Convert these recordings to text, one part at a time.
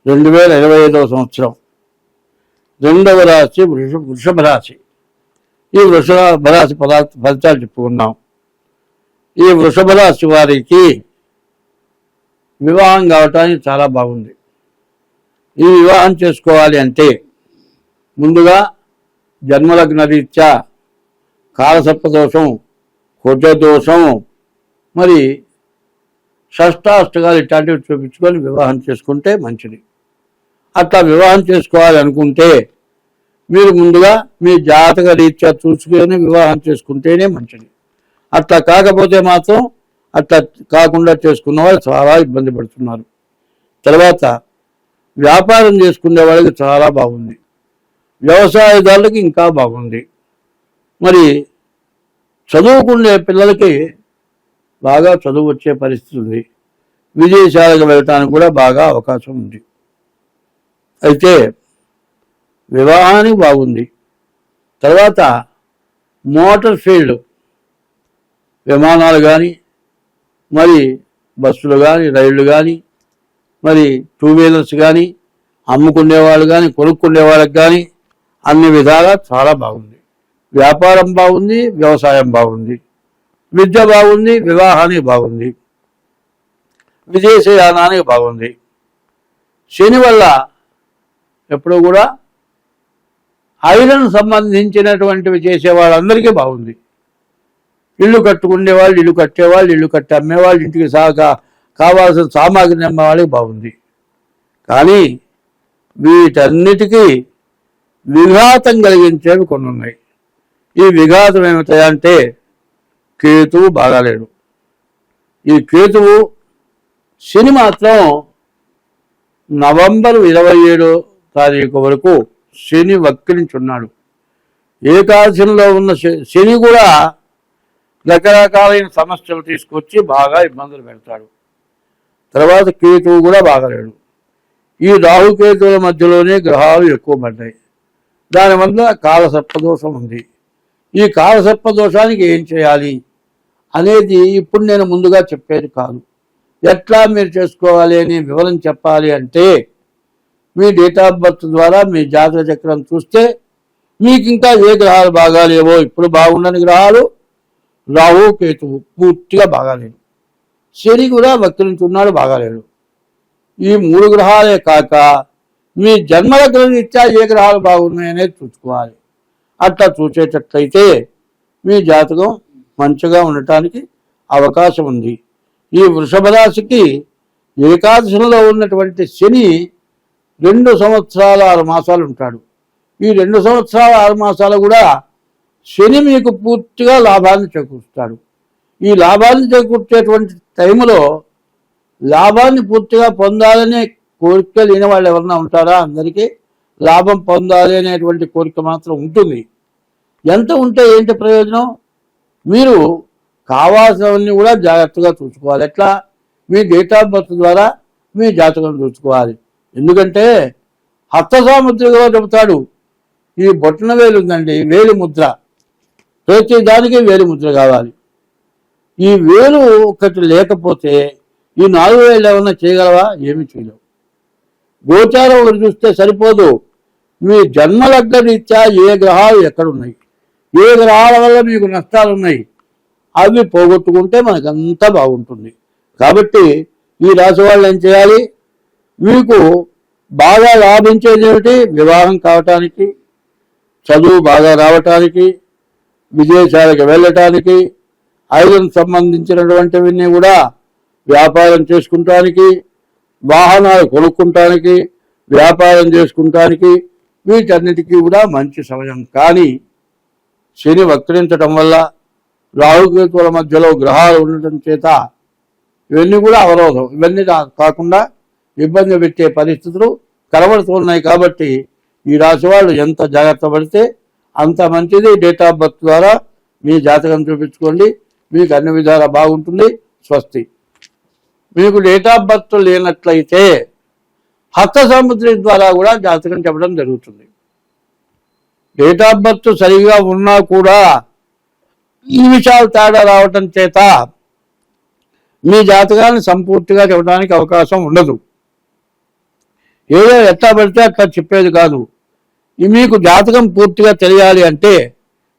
2025వ సంవత్సరం రెండవ రాశి వృషభ రాశి. ఈ వృషభ రాశి ఫలితాలు చెప్పుకున్నాం. ఈ వృషభ రాశి వారికి వివాహం కావటానికి చాలా బాగుంది. ఈ వివాహం చేసుకోవాలి అంటే ముందుగా జన్మలగ్న రీత్యా కాలసర్పదోషం, కుజదోషం, మరి షష్టాష్టకాలు ఇట్లాంటివి చూపించుకొని వివాహం చేసుకుంటే మంచిది. అట్లా వివాహం చేసుకోవాలి అనుకుంటే మీరు ముందుగా మీ జాతక రీత్యా చూసుకొని వివాహం చేసుకుంటేనే మంచిది. అట్లా కాకపోతే మాత్రం అట్లా కాకుండా చేసుకున్న వాళ్ళు చాలా ఇబ్బంది పడుతున్నారు. తర్వాత వ్యాపారం చేసుకునే వాళ్ళకి చాలా బాగుంది. వ్యవసాయదారులకి ఇంకా బాగుంది. మరి చదువుకునే పిల్లలకి బాగా చదువు వచ్చే పరిస్థితి ఉంది. విదేశాలకు వెళ్ళటానికి కూడా బాగా అవకాశం ఉంది. అయితే వివాహానికి బాగుంది. తర్వాత మోటార్ ఫీల్డ్, విమానాలు కానీ, మరి బస్సులు కానీ, రైళ్లు కానీ, మరి టూ వీలర్స్ కానీ, అమ్ముకునేవాళ్ళు కానీ, కొనుక్కునే వాళ్ళకి కానీ అన్ని విధాలా చాలా బాగుంది. వ్యాపారం బాగుంది, వ్యవసాయం బాగుంది, విద్య బాగుంది, వివాహానికి బాగుంది, విదేశయానానికి బాగుంది. శని వల్ల ఎప్పుడు కూడా ఐరన్ సంబంధించినటువంటివి చేసే వాళ్ళందరికీ బాగుంది. ఇల్లు కట్టుకునేవాళ్ళు, ఇల్లు కట్టేవాళ్ళు, ఇల్లు కట్టి అమ్మేవాళ్ళు, ఇంటికి కావాల్సిన సామాగ్రిని అమ్మేవాళ్ళకి బాగుంది. కానీ వీటన్నిటికీ విఘాతం కలిగించేవి కొన్ని ఉన్నాయి. ఈ విఘాతం ఏమిటంటే కేతువు బాగాలేడు. ఈ కేతువు శని మాత్రం నవంబర్ 27వ తారీఖు వరకు శని వక్రించున్నాడు. ఏకాదశంలో ఉన్న శని కూడా రకరకాలైన సమస్యలు తీసుకొచ్చి బాగా ఇబ్బందులు పెడతాడు. తర్వాత కేతువు కూడా బాగలేడు. ఈ రాహుకేతువుల మధ్యలోనే గ్రహాలు ఎక్కువ పడ్డాయి. దానివల్ల కాలసర్పదోషం ఉంది. ఈ కాలసర్పదోషానికి ఏం చేయాలి అనేది ఇప్పుడు నేను ముందుగా చెప్పేది కాదు. ఎట్లా మీరు చేసుకోవాలి అని వివరం చెప్పాలి అంటే మీ డేట్ ఆఫ్ బర్త్ ద్వారా మీ జాతక చక్రం చూస్తే మీకు ఇంకా ఏ గ్రహాలు బాగాలేవో, ఇప్పుడు బాగుండని గ్రహాలు రాహు కేతువు పూర్తిగా బాగాలేడు. శని కూడా వక్రించున్నాడు, బాగాలేడు. ఈ 3 గ్రహాలే కాక మీ జన్మలగ్న రీత్యా ఏ గ్రహాలు బాగున్నాయనేది చూసుకోవాలి. అట్లా చూసేటట్లయితే మీ జాతకం మంచిగా ఉండటానికి అవకాశం ఉంది. ఈ వృషభ రాశికి ఏకాదశంలో ఉన్నటువంటి శని 2 సంవత్సరాల 6 మాసాలు ఉంటాడు. ఈ 2 సంవత్సరాల 6 మాసాలు కూడా శని మీకు పూర్తిగా లాభాన్ని చేకూరుస్తాడు. ఈ లాభాన్ని చేకూర్చేటువంటి టైంలో లాభాన్ని పూర్తిగా పొందాలనే కోరిక లేని వాళ్ళు ఎవరన్నా ఉంటారా? అందరికీ లాభం పొందాలి అనేటువంటి కోరిక మాత్రం ఉంటుంది. ఎంత ఉంటే ఏంటి ప్రయోజనం? మీరు కావాల్సినవన్నీ కూడా జాగ్రత్తగా చూసుకోవాలి. ఎట్లా? మీ డేట్ ఆఫ్ బర్త్ ద్వారా మీ జాతకం చూసుకోవాలి. ఎందుకంటే హస్త సాముద్రిగా చెబుతాడు. ఈ బొట్టన వేలు ఉందండి, వేలి ముద్ర, ప్రతి దానికి వేలి ముద్ర కావాలి. ఈ వేలు ఒకటి లేకపోతే ఈ 4 వేలు ఏమన్నా చేయగలవా? ఏమి చేయలేవు. గోచారం ఒకటి చూస్తే సరిపోదు. మీ జన్మలగ్న రీత్యా ఏ గ్రహాలు ఎక్కడున్నాయి, ఏ గ్రహాల వల్ల మీకు నష్టాలు ఉన్నాయి, అవి పోగొట్టుకుంటే మనకంతా బాగుంటుంది. కాబట్టి ఈ రాశి వాళ్ళు ఏం చేయాలి? మీకు బాగా లాభించేది ఏమిటి? వివాహం కావటానికి, చదువు బాగా రావటానికి, విదేశాలకు వెళ్ళటానికి, ఐరన్ సంబంధించినటువంటివన్నీ కూడా వ్యాపారం చేసుకుంటానికి, వాహనాలు కొనుక్కుంటానికి, వ్యాపారం చేసుకుంటానికి, వీటన్నిటికీ కూడా మంచి సమయం. కానీ శని వక్రించడం వల్ల, రాహుకేతువుల మధ్యలో గ్రహాలు ఉండటం చేత ఇవన్నీ కూడా అవరోధం. ఇవన్నీ కాకుండా ఇబ్బంది పెట్టే పరిస్థితులు కనబడుతున్నాయి. కాబట్టి ఈ రాశి వాళ్ళు ఎంత జాగ్రత్త పడితే అంత మంచిది. డేట్ ఆఫ్ బర్త్ ద్వారా మీ జాతకం చూపించుకోండి, మీకు అన్ని విధాలా బాగుంటుంది. స్వస్తి. మీకు డేట్ ఆఫ్ బర్త్ లేనట్లయితే హస్త సాముద్రి ద్వారా కూడా జాతకం చెప్పడం జరుగుతుంది. డేట్ ఆఫ్ బర్త్ సరిగా ఉన్నా కూడా ఈ విషయాలు తేడా రావటం చేత మీ జాతకాన్ని సంపూర్తిగా చెప్పడానికి అవకాశం ఉండదు. ఏదో ఎట్లా పడితే అట్లా చెప్పేది కాదు. మీకు జాతకం పూర్తిగా తెలియాలి అంటే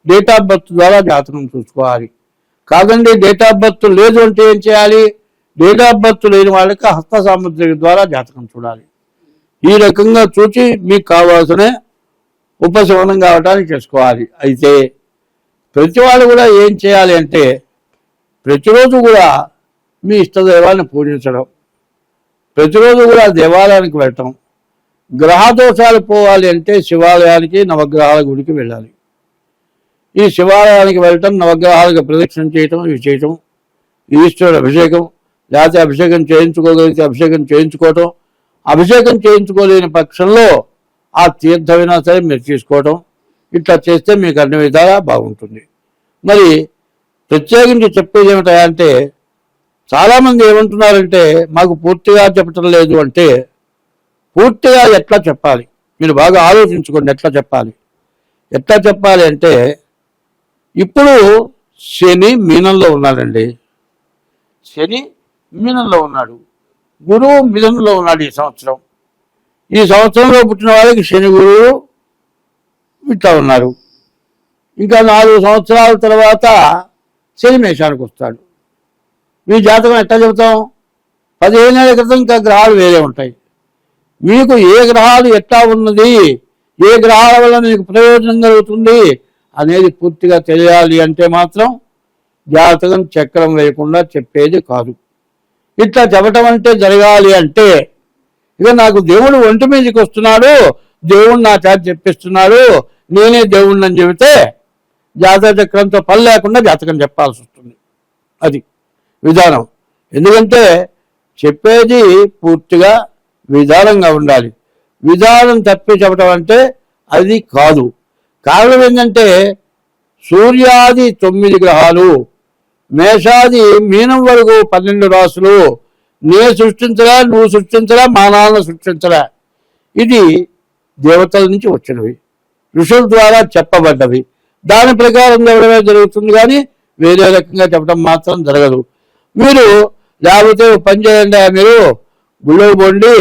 డేట్ ఆఫ్ బర్త్ ద్వారా జాతకం చూసుకోవాలి. కాదండి డేట్ ఆఫ్ బర్త్ లేదు అంటే ఏం చేయాలి? డేట్ ఆఫ్ బర్త్ లేని వాళ్ళకి హస్త సాముద్రిక ద్వారా జాతకం చూడాలి. ఈ రకంగా చూసి మీకు కావాల్సిన ఉపశమనం కావడానికి చేసుకోవాలి. అయితే ప్రతి వాళ్ళు కూడా ఏం చేయాలి అంటే ప్రతిరోజు కూడా మీ ఇష్టదైవాన్ని పూజించడం, ప్రతిరోజు కూడా దేవాలయానికి వెళ్ళటం, గ్రహ దోషాలు పోవాలి అంటే శివాలయానికి నవగ్రహాల గుడికి వెళ్ళాలి. ఈ శివాలయానికి వెళ్ళటం, నవగ్రహాలకు ప్రదక్షిణ చేయటం, ఇవి చేయటం, ఈశ్వరుడు అభిషేకం, లేకపోతే అభిషేకం చేయించుకోగలిగితే అభిషేకం చేయించుకోవటం, అభిషేకం చేయించుకోలేని పక్షంలో ఆ తీర్థమైనా సరే మీరు తీసుకోవటం, ఇట్లా చేస్తే మీకు అన్ని విధాలా బాగుంటుంది. మరి ప్రత్యేకించి చెప్పేది ఏమిటంటే చాలామంది ఏమంటున్నారంటే మాకు పూర్తిగా చెప్పటం లేదు అంటే పూర్తిగా ఎట్లా చెప్పాలి మీరు బాగా ఆలోచించుకోండి. ఎట్లా చెప్పాలి అంటే ఇప్పుడు శని మీనంలో ఉన్నాడండి. శని మీనంలో ఉన్నాడు, గురువు మిథునంలో ఉన్నాడు. ఈ సంవత్సరంలో పుట్టిన వాళ్ళకి శని గురువు ఇట్లా ఉన్నారు. ఇంకా 4 సంవత్సరాల తర్వాత శని మేషానికి వస్తాడు. మీ జాతకం ఎట్లా చెబుతాం? 15 ఏళ్ల క్రితం ఇంకా గ్రహాలు వేరే ఉంటాయి. మీకు ఏ గ్రహాలు ఎట్లా ఉన్నది, ఏ గ్రహాల వల్ల మీకు ప్రయోజనం కలుగుతుంది అనేది పూర్తిగా తెలియాలి అంటే మాత్రం జాతకం చక్రం వేయకుండా చెప్పేది కాదు. ఇట్లా చెప్పటం అంటే జరగాలి అంటే ఇక నాకు దేవుడు ఒంటి మీదకి వస్తున్నాడు, దేవుడు నా చేత చెప్పిస్తున్నాడు, నేనే దేవుడిని అని చెబితే జాతక చక్రంతో పని లేకుండా జాతకం చెప్పాల్సి వస్తుంది. అది విధానం. ఎందుకంటే చెప్పేది పూర్తిగా విధానంగా ఉండాలి. విధానం తప్పి చెప్పడం అంటే అది కాదు. కారణం ఏంటంటే సూర్యాది 9 గ్రహాలు, మేషాది మీనం వరకు 12 రాసులు నేను సృష్టించరా, నువ్వు సృష్టించరా, మా నాన్న సృష్టించరా. ఇది దేవతల నుంచి వచ్చినవి, ఋషుల ద్వారా చెప్పబడ్డవి. దాని ప్రకారం చెప్పడమే జరుగుతుంది కానీ వేరే రకంగా చెప్పడం మాత్రం జరగదు. మీరు లేకపోతే పని చేయండి, మీరు గుళ్ళో పోండి,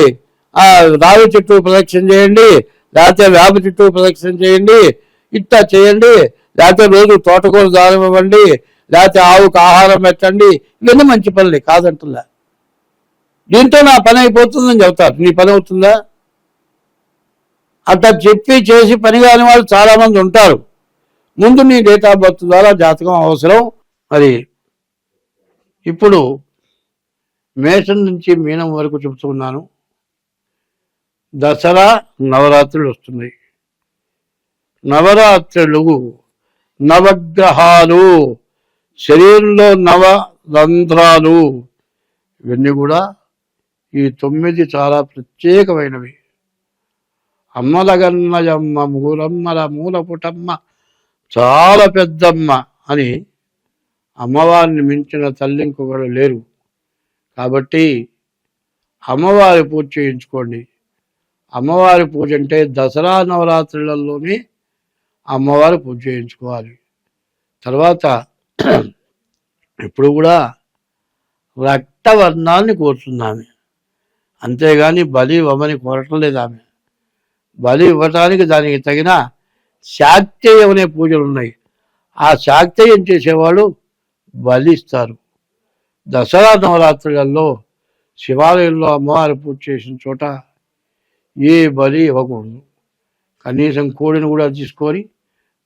ఆ రావి చెట్టు ప్రదక్షిణ చేయండి, లేకపోతే వేప చెట్టు ప్రదక్షిణ చేయండి, ఇట్లా చేయండి, లేకపోతే రోజు తోటకూర దానం ఇవ్వండి, లేకపోతే ఆవుకు ఆహారం పెట్టండి, ఇవన్నీ మంచి పనులే కాదంటున్నా. దీంతో నా పని అయిపోతుందని చెబుతారు. నీ పని అవుతుందా? అట్లా చెప్పి చేసి పని కాని వాళ్ళు చాలామంది ఉంటారు. ముందు నీ డేట్ ఆఫ్ బర్త్ ద్వారా జాతకం అవసరం. మరి ఇప్పుడు మేషం నుంచి మీనం వరకు చెబుతున్నాను. దసరా నవరాత్రులు వస్తున్నాయి. నవరాత్రులు నవగ్రహాలు, శరీరంలో నవరంధ్రాలు, ఇవన్నీ కూడా ఈ 9 చాలా ప్రత్యేకమైనవి. అమ్మలగన్నయమ్మ మూలమ్మల మూలపుటమ్మ చాలా పెద్దమ్మ అని అమ్మవారిని మించిన తల్లి ఇంకొకరు లేరు. కాబట్టి అమ్మవారి పూజ చేయించుకోండి. అమ్మవారి పూజ అంటే దసరా నవరాత్రులలోనే అమ్మవారి పూజ చేయించుకోవాలి. తర్వాత ఇప్పుడు కూడా రక్తవర్ణాన్ని కోరుతున్నాము, అంతేగాని బలి ఇవ్వమని కోరటం లేదు. ఆమె బలి ఇవ్వటానికి దానికి తగిన శాక్తేయం అనే పూజలు ఉన్నాయి. ఆ శాక్తేయం చేసేవాళ్ళు బలి ఇస్తారు. దసరా నవరాత్రులలో శివాలయంలో అమ్మవారి పూజ చేసిన చోట ఏ బలి ఇవ్వకూడదు. కనీసం కోడిని కూడా తీసుకొని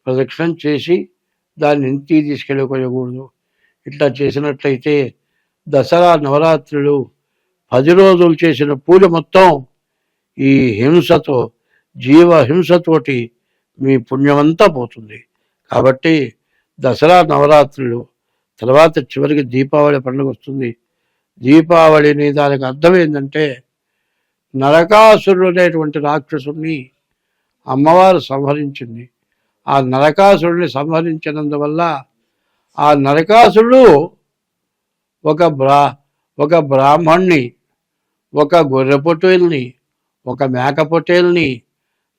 ప్రదక్షిణ చేసి దాన్ని ఇంటికి తీసుకెళ్ళిపోయకూడదు. ఇట్లా చేసినట్లయితే దసరా నవరాత్రులు 10 రోజులు చేసిన పూజ మొత్తం ఈ హింసతో, జీవహింసతోటి మీ పుణ్యమంతా పోతుంది. కాబట్టి దసరా నవరాత్రులు తర్వాత చివరికి దీపావళి పండుగ వస్తుంది. దీపావళిని దానికి అర్థం ఏంటంటే నరకాసురుడు అనేటువంటి రాక్షసుని అమ్మవారు సంహరించింది. ఆ నరకాసురుడిని సంహరించినందువల్ల ఆ నరకాసురుడు ఒక బ్రాహ్మణ్ణి, ఒక గొర్రె పొట్టేల్ని, ఒక మేక పొట్టేల్ని,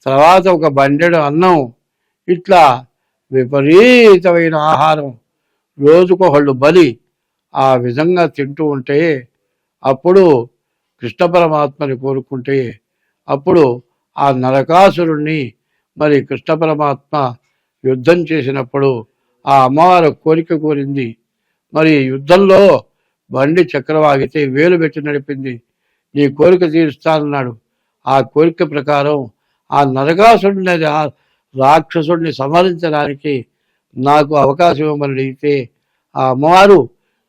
తర్వాత ఒక బండెడు అన్నం, ఇట్లా విపరీతమైన ఆహారం రోజుకొకళ్ళు బలి ఆ విధంగా తింటూ ఉంటే అప్పుడు కృష్ణ పరమాత్మని కోరుకుంటే అప్పుడు ఆ నరకాసురుణ్ణి మరి కృష్ణ పరమాత్మ యుద్ధం చేసినప్పుడు ఆ అమ్మవారు కోరిక కోరింది. మరి యుద్ధంలో బండి చక్రం ఆగితే వేలు పెట్టి నడిపింది. నీ కోరిక తీరుస్తానన్నాడు. ఆ కోరిక ప్రకారం ఆ నరకాసురుడిని రాక్షసుడిని సంహరించడానికి నాకు అవకాశం ఇవ్వమని అడిగితే ఆ అమ్మవారు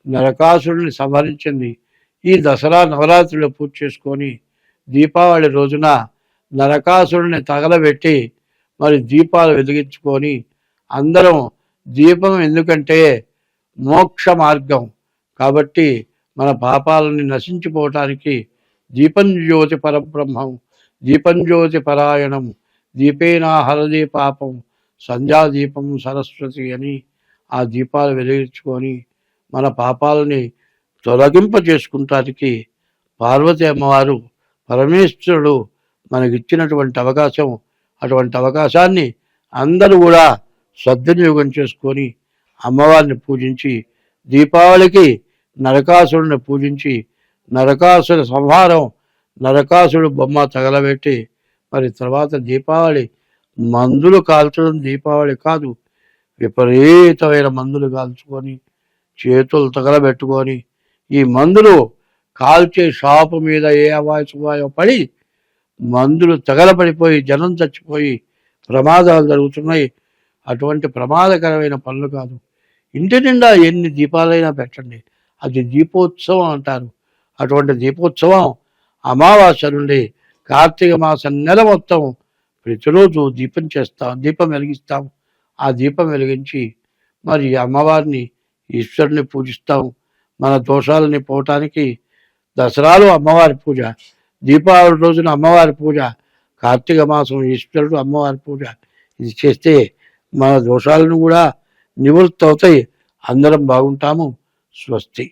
నరకాసురుడిని సంహరించింది. ఈ దసరా నవరాత్రులు పూజ చేసుకొని దీపావళి రోజున నరకాసురుడిని తగలబెట్టి మరి దీపాలు వెలిగించుకొని అందరం దీపం ఎందుకంటే మోక్ష మార్గం కాబట్టి మన పాపాలని నశించిపోవటానికి దీపం జ్యోతి పరబ్రహ్మం దీపం జ్యోతి పరాయణం దీపేనా హరదే పాపం సంధ్యాదీపం సరస్వతి అని ఆ దీపాలు వెలిగించుకొని మన పాపాలని తొలగింప చేసుకుంటానికి పార్వతి అమ్మవారు పరమేశ్వరుడు మనకిచ్చినటువంటి అవకాశం. అటువంటి అవకాశాన్ని అందరూ కూడా సద్వినియోగం చేసుకొని అమ్మవారిని పూజించి దీపావళికి నరకాసురుడిని పూజించి నరకాసుర సంహారం నరకాసురుడు బొమ్మ తగలబెట్టి మరి తర్వాత దీపావళి మందులు కాల్చడం దీపావళి కాదు, విపరీతమైన మందులు కాల్చుకొని చేతులు తగలబెట్టుకొని ఈ మందులు కాల్చే షాపు మీద ఏ అవాయో పడి మందులు తగలబడిపోయి జనం చచ్చిపోయి ప్రమాదాలు జరుగుతున్నాయి. అటువంటి ప్రమాదకరమైన పనులు కాదు. ఇంటి నిండా ఎన్ని దీపాలైనా పెట్టండి, అది దీపోత్సవం అంటారు. అటువంటి దీపోత్సవం అమావాస్య నుండి కార్తీక మాసం నెల మొత్తం ప్రతిరోజు దీపం వెలిగిస్తాం. ఆ దీపం వెలిగించి మరి అమ్మవారిని ఈశ్వరుని పూజిస్తాం. మన దోషాలని పోవటానికి దసరాలో అమ్మవారి పూజ, దీపావళి రోజున అమ్మవారి పూజ, కార్తీక మాసం ఈశ్వరుడు అమ్మవారి పూజ ఇది చేస్తే మన దోషాలను కూడా నివృత్తి అవుతాయి. అందరం బాగుంటాము. స్వస్తి.